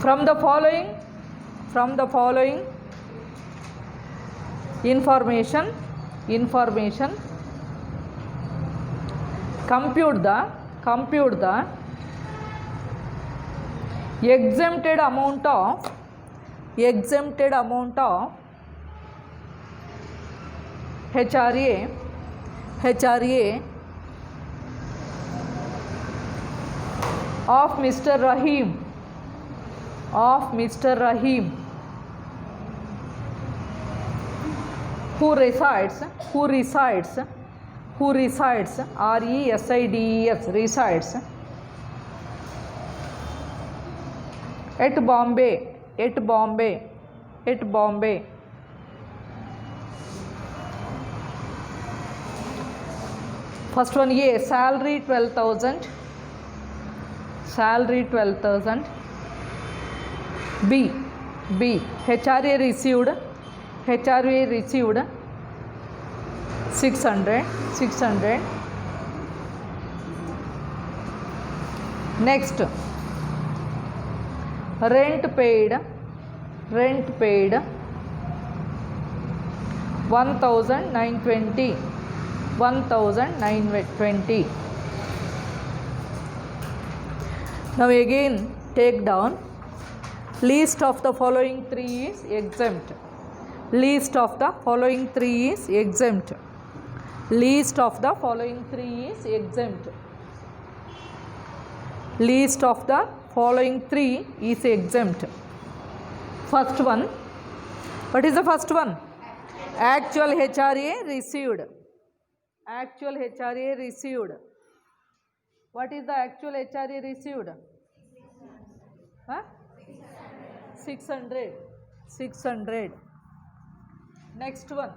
From the following information, compute the exempted amount of HRA of Mr. Rahim who resides RESIDES resides at Bombay. First one, A, salary 12,000. B, HRA received 600. Next, rent paid 1,920. Now again take down list of the following three is exempt. List of the following three is exempt. List of the following three is exempt. List of the following three is exempt. First one, what is the first one? Actual HRA received. Actual HRA received. What is the actual HRA received? 600. Next one,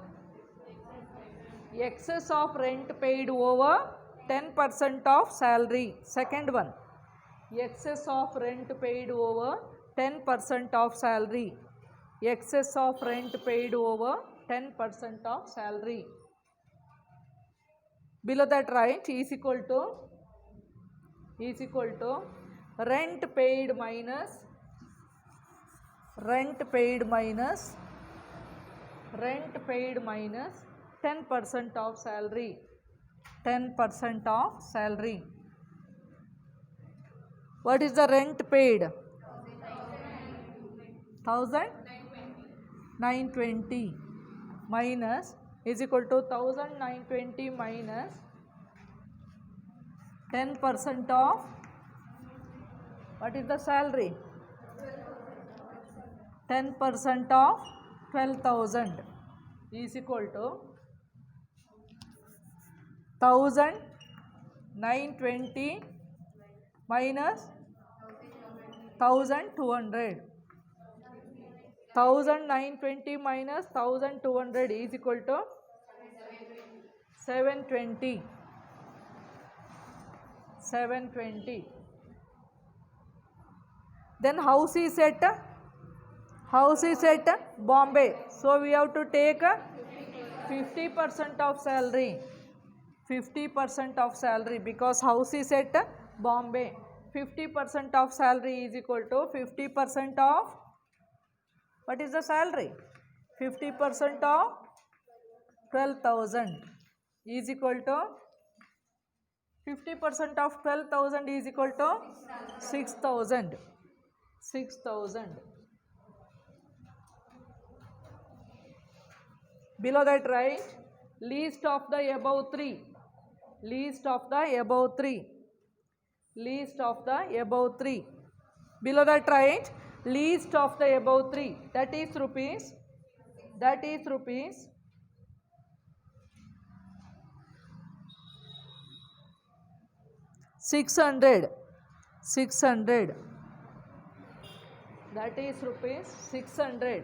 excess of rent paid over 10% of salary. Second one, excess of rent paid over 10% of salary. Excess of rent paid over 10% of salary. Below that write is equal to rent paid minus 10% of salary. 10% of salary. What is the rent paid? 1,920 minus is equal to 1,920 minus 10% of what is the salary? 10% of 12,000 is equal to 1,920 minus 1,200. 1,920 minus 1,200 is equal to 720. Then house is at Bombay. So we have to take 50% of salary. 50% of salary because house is at Bombay. 50% of salary is equal to 50% of what is the salary? 50% of 12,000 is equal to 50% of 12,000 is equal to 6,000. Below that write list of the above three. Below that write list of the above three. That is rupees 600. That is rupees 600.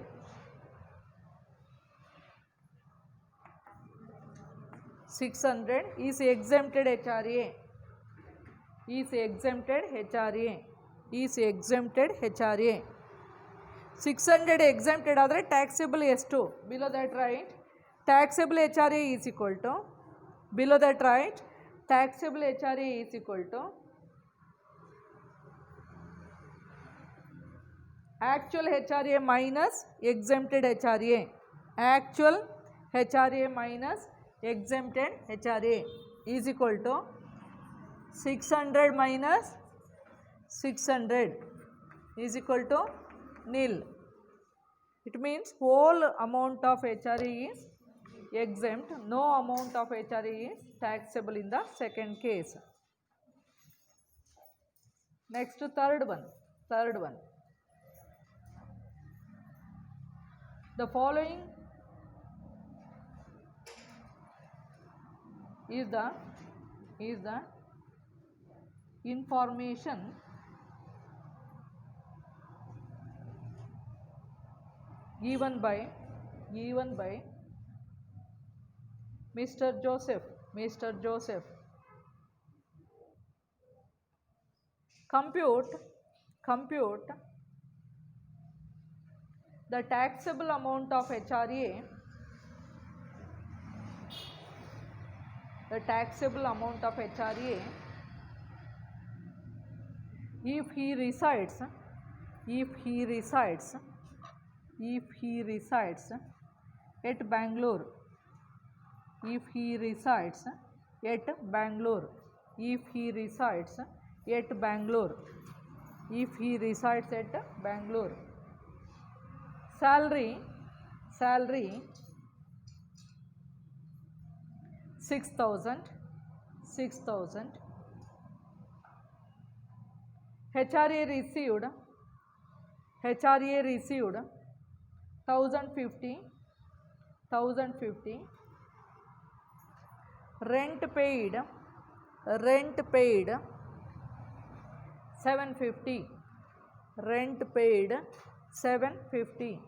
600 is exempted HRA. 600 exempted ಆದರೆ taxable ಎಷ್ಟು? Below that write taxable HRA is equal to taxable HRA is equal to actual HRA minus exempted HRA, actual HRA minus exempted HRA is equal to 600 minus 600 is equal to nil. It means whole amount of HRA is exempt, no amount of HRA is taxable in the second case. Next, third one. The following is the information given by Mr. Joseph. Compute the taxable amount of HRA, if he resides at Bangalore, if he resides at Bangalore, salary 6,000, HRA received 1,050, rent paid 750,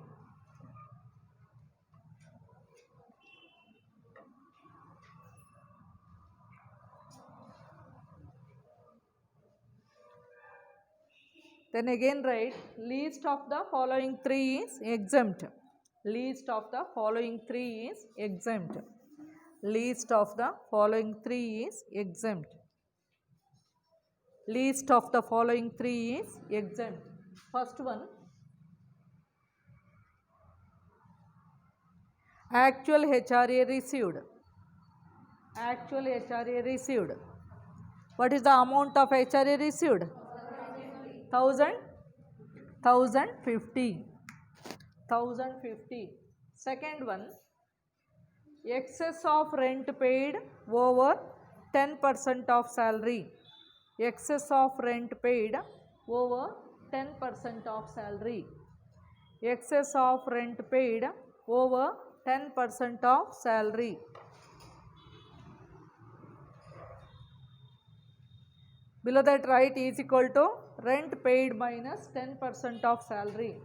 Then again write least of the following three is exempt. Least of the following three is exempt. Least of the following three is exempt. Least of the following three is exempt. First one, actual HRA received. Actual HRA received. What is the amount of HRA received? 1,050. Second one, excess of rent paid over 10% of salary. Excess of rent paid over 10% of salary. Excess of rent paid over 10% of salary. Below that write is equal to rent paid minus 10% of salary.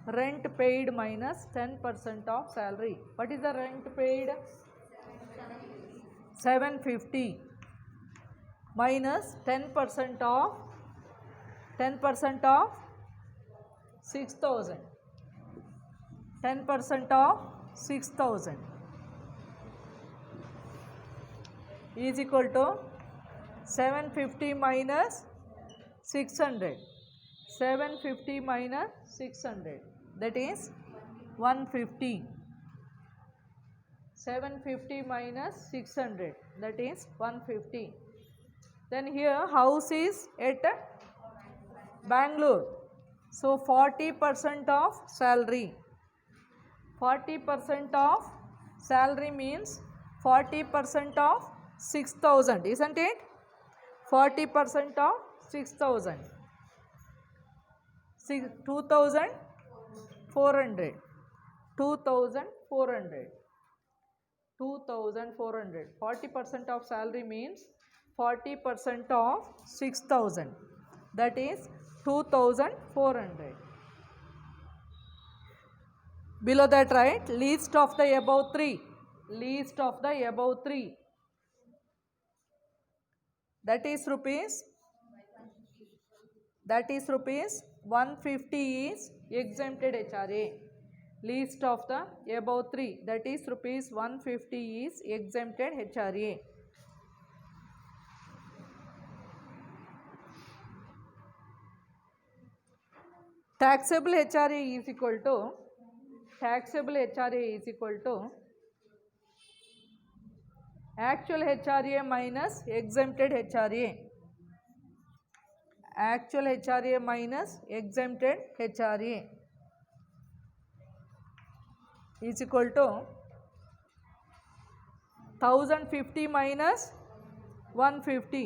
Rent paid minus 10% of salary. What is the rent paid? 750 minus 10% of 6,000. 10% of 6,000 is equal to 750 minus 600. 750 minus 600, that is 150. 750 minus 600, that is 150. Then here house is at Bangalore. So 40% of salary. 40% of salary means 40% of 6,000, isn't it? 40% of 6,000. 2,400. 2,400. 2,400. 40% of salary means 40% of 6,000. That is 2,400. Below that write least of the above three. Least of the above three. That is rupees 150 is exempted HRA. Least of the above three, that is rupees 150 is exempted HRA. taxable HRA is equal to actual HRA minus exempted HRA. Actual HRA minus exempted HRA is equal to 1050 minus 150.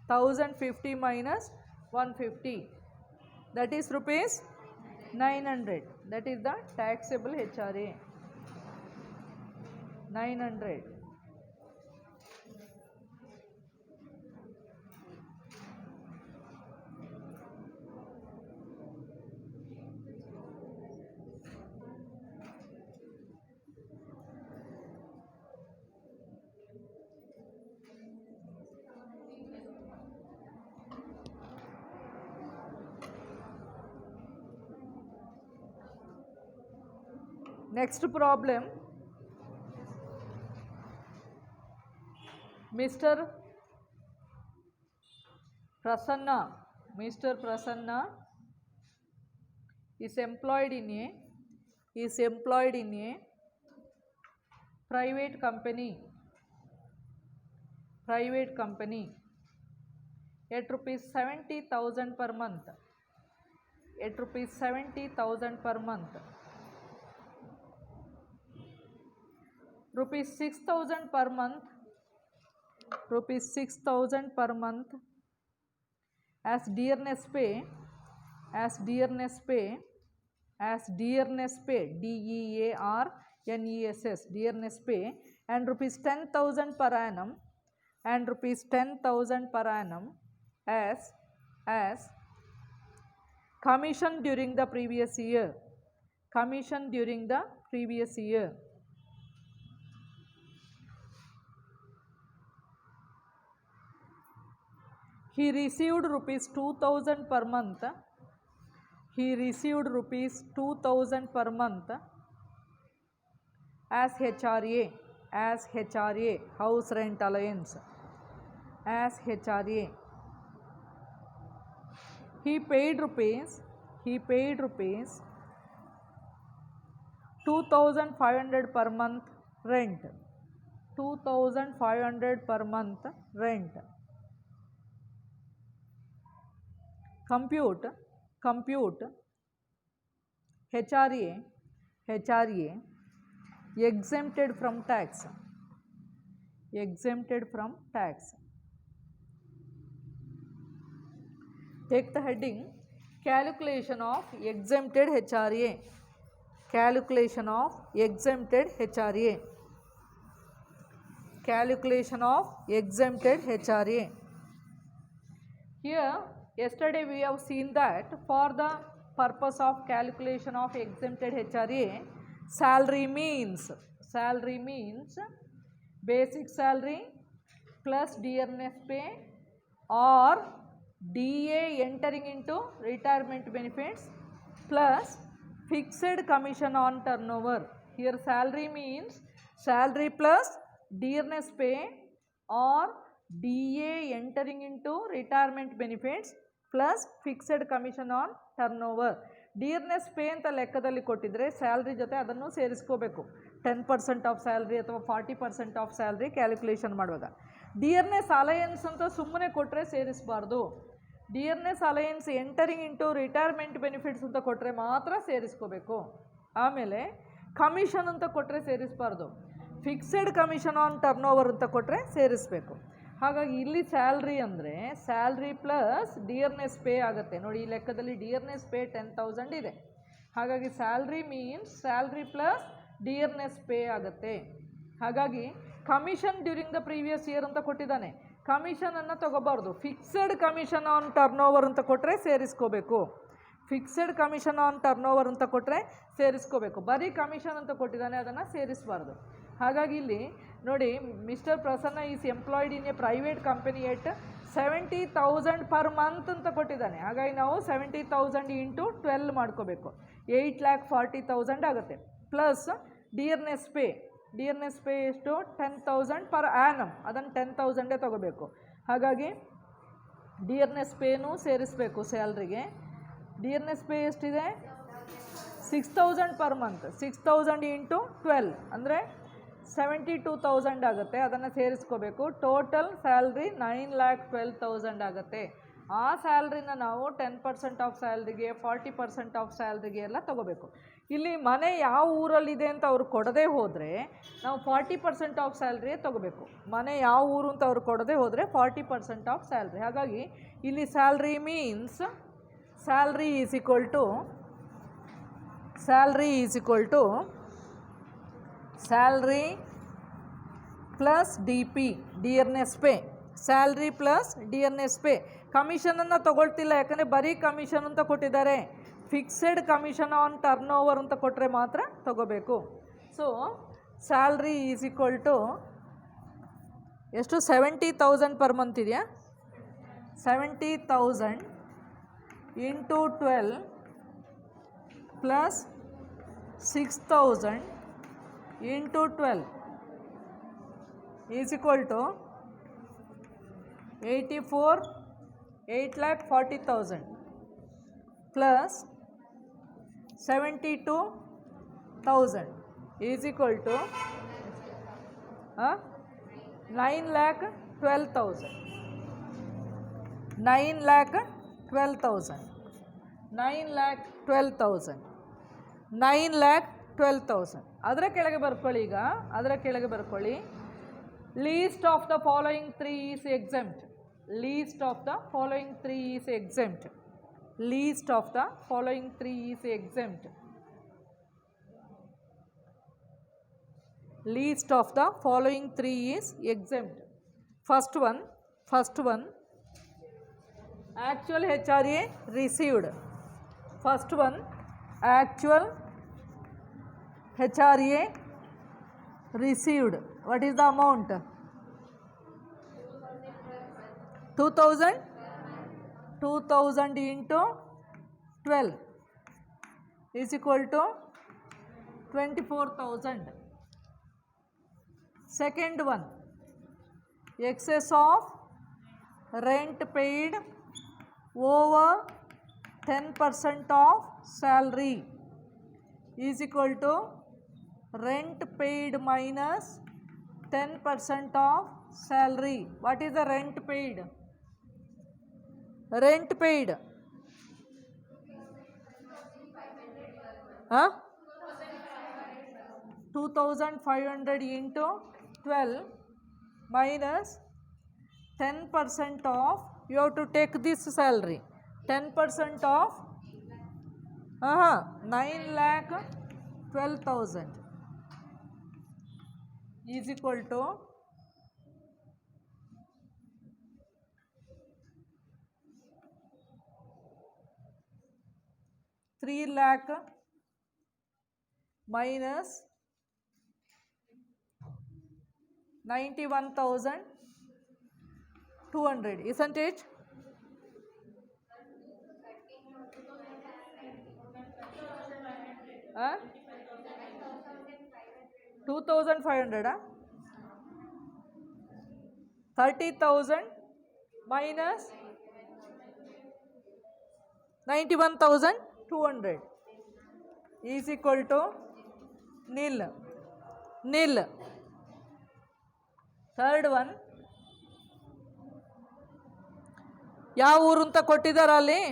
1050 minus 150, that is rupees 900. That is the taxable HRA. 900. Next problem, Mr. Prasanna is employed in a private company at rupees 70,000 per month. Rupees 6,000 per month. As dearness pay, dearness pay, dearness pay, and rupees 10,000 per annum, as commission during the previous year. He received rupees 2,000 per month. As HRA, house rent allowance. As HRA. He paid rupees 2,500 per month rent. Compute HRA exempted from tax. Take the heading calculation of exempted HRA. Calculation of exempted HRA. Here, yesterday we have seen that for the purpose of calculation of exempted HRA, salary means basic salary plus dearness pay or DA entering into retirement benefits plus fixed commission on turnover. Here salary means salary plus dearness pay or DA entering into retirement benefits plus fixed commission on turnover. Dearness pay ಅಂತ ಲೆಕ್ಕದಲ್ಲಿ ಕೊಟ್ಟಿದ್ರೆ salary ಜೊತೆ ಅದನ್ನು ಸೇರಿಸ್ಕೋಬೇಕು. 10% of salary ಅಥವಾ 40% of salary calculation ಮಾಡುವಾಗ. Dearness allowance ಅಂತ ಸುಮ್ಮನೆ ಕೊಟ್ಟರೆ ಸೇರಿಸಬಾರ್ದು. Dearness allowance entering into retirement benefits ಅಂತ ಕೊಟ್ಟರೆ ಮಾತ್ರ ಸೇರಿಸ್ಕೋಬೇಕು. ಆಮೇಲೆ ಕಮಿಷನ್ ಅಂತ ಕೊಟ್ಟರೆ ಸೇರಿಸಬಾರ್ದು. Fixed commission on turnover ಅಂತ ಕೊಟ್ಟರೆ ಸೇರಿಸಬೇಕು. ಹಾಗಾಗಿ ಇಲ್ಲಿ ಸ್ಯಾಲ್ರಿ ಅಂದರೆ ಸ್ಯಾಲ್ರಿ ಪ್ಲಸ್ ಡಿಯರ್ನೆಸ್ ಪೇ ಆಗುತ್ತೆ. ನೋಡಿ ಈ ಲೆಕ್ಕದಲ್ಲಿ ಡಿಯರ್ನೆಸ್ ಪೇ 10,000 ಇದೆ. ಹಾಗಾಗಿ salary means salary plus dearness pay ಆಗುತ್ತೆ. ಹಾಗಾಗಿ commission during the previous year ಅಂತ ಕೊಟ್ಟಿದ್ದಾನೆ. ಕಮಿಷನನ್ನು ತಗೋಬಾರ್ದು. Fixed commission on turnover ಅಂತ ಕೊಟ್ಟರೆ ಸೇರಿಸ್ಕೋಬೇಕು. Fixed commission on turnover ಅಂತ ಕೊಟ್ಟರೆ ಸೇರಿಸ್ಕೋಬೇಕು. ಬರೀ ಕಮಿಷನ್ ಅಂತ ಕೊಟ್ಟಿದ್ದಾನೆ, ಅದನ್ನು ಸೇರಿಸಬಾರ್ದು. ಹಾಗಾಗಿ ಇಲ್ಲಿ ನೋಡಿ, mister Prasanna is employed in a private company at 70,000 per month ಅಂತ ಕೊಟ್ಟಿದ್ದಾನೆ. ಹಾಗಾಗಿ ನಾವು 70,000 ಇಂಟು 12 ಮಾಡ್ಕೋಬೇಕು. 8,40,000 ಆಗುತ್ತೆ. ಪ್ಲಸ್ ಡಿಯರ್ನೆಸ್ ಪೇ ಎಷ್ಟು 10,000 ಪರ್ ಆ್ಯನಮ್, ಅದನ್ನು 10,000 ತಗೋಬೇಕು. ಹಾಗಾಗಿ ಡಿಯರ್ನೆಸ್ ಪೇನೂ ಸೇರಿಸಬೇಕು ಸ್ಯಾಲ್ರಿಗೆ. ಡಿಯರ್ನೆಸ್ ಪೇ ಎಷ್ಟಿದೆ 6000 ಪರ್ ಮಂತ್ 6000 ಇಂಟು 12 ಅಂದರೆ 72,000 ಆಗುತ್ತೆ. ಅದನ್ನು ಸೇರಿಸ್ಕೋಬೇಕು. ಟೋಟಲ್ ಸ್ಯಾಲ್ರಿ 9,12,000 ಆಗುತ್ತೆ. ಆ ಸ್ಯಾಲ್ರಿನ ನಾವು 10% ಆಫ್ ಸ್ಯಾಲ್ರಿಗೆ 40% ಆಫ್ ಸ್ಯಾಲ್ರಿಗೆ ಎಲ್ಲ ತೊಗೋಬೇಕು. ಇಲ್ಲಿ ಮನೆ ಯಾವ ಊರಲ್ಲಿದೆ ಅಂತ ಅವ್ರು ಕೊಡದೇ ಹೋದರೆ ನಾವು 40% ಆಫ್ ಸ್ಯಾಲ್ರಿಯೇ ತೊಗೋಬೇಕು. ಮನೆ ಯಾವ ಊರು ಅಂತ ಅವ್ರು ಕೊಡದೇ ಹೋದರೆ 40% ಆಫ್ ಸ್ಯಾಲ್ರಿ. ಹಾಗಾಗಿ ಇಲ್ಲಿ salary means salary is equal to salary plus D P dearness pay. Salary plus dearness pay. ಕಮಿಷನನ್ನು ತೊಗೊಳ್ತಿಲ್ಲ, ಯಾಕಂದರೆ ಬರೀ ಕಮಿಷನ್ ಅಂತ ಕೊಟ್ಟಿದ್ದಾರೆ. Fixed commission on turnover ಅಂತ ಕೊಟ್ಟರೆ ಮಾತ್ರ ತೊಗೋಬೇಕು. So salary is equal to ಎಷ್ಟು 70,000 ಪರ್ ಮಂತ್ ಇದೆಯಾ 70,000 into 12 plus 6,000 into 12 is equal to 8,40,000 plus 72,000 is equal to 9,12,000. 9,12,000 ಅದರ ಕೆಳಗೆ ಬರ್ಕೊಳ್ಳಿ. ಈಗ ಅದರ ಕೆಳಗೆ ಬರ್ಕೊಳ್ಳಿ. Least of the following 3 is exempt. Least of the following 3 is exempt. Least of the following 3 is exempt. Least of the following 3 is exempt. First one, actual HRA received. First one, actual HRA received. What is the amount? 2,000 into 12 is equal to 24,000. Second one, excess of rent paid over 10% of salary is equal to rent paid minus 10% of salary. What is the rent paid? Rent paid 2,500 into 12 minus 10% of, you have to take this salary, 10% of 9,12,000 is equal to 3 lakh minus 91,200, isn't it? Huh? 2,500, 30,000 minus 91,200 is equal to nil. Third one, ಯಾವ ಊರು ಅಂತ ಕೊಟ್ಟಿದ್ದಾರೆ ಅಲ್ಲಿ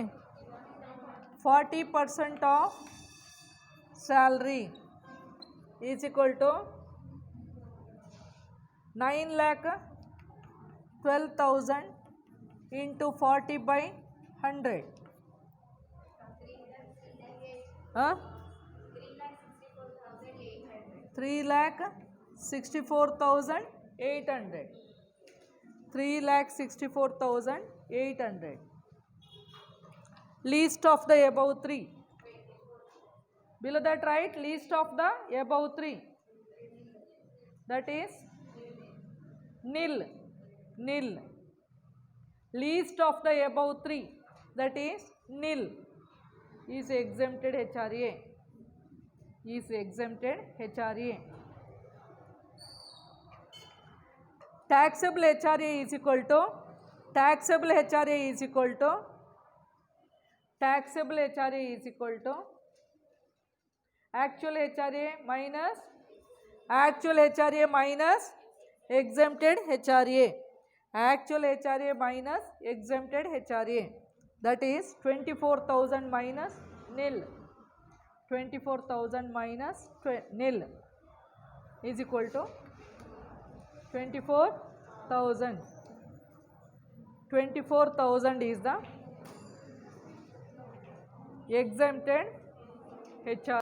40% of salary is equal to 9,12,000 into 40/100. 3,64,800. 3,64,800. Least of the above 3. Below that write least of the above 3. That is nil. Least of the above 3. That is nil. Is exempted HRA. Taxable HRA is equal to taxable HRA is equal to actual HRA minus exempted HRA. Actual HRA minus exempted HRA, that is 24,000 minus nil. 24,000 minus nil is equal to 24,000. 24,000 is the exempted HR.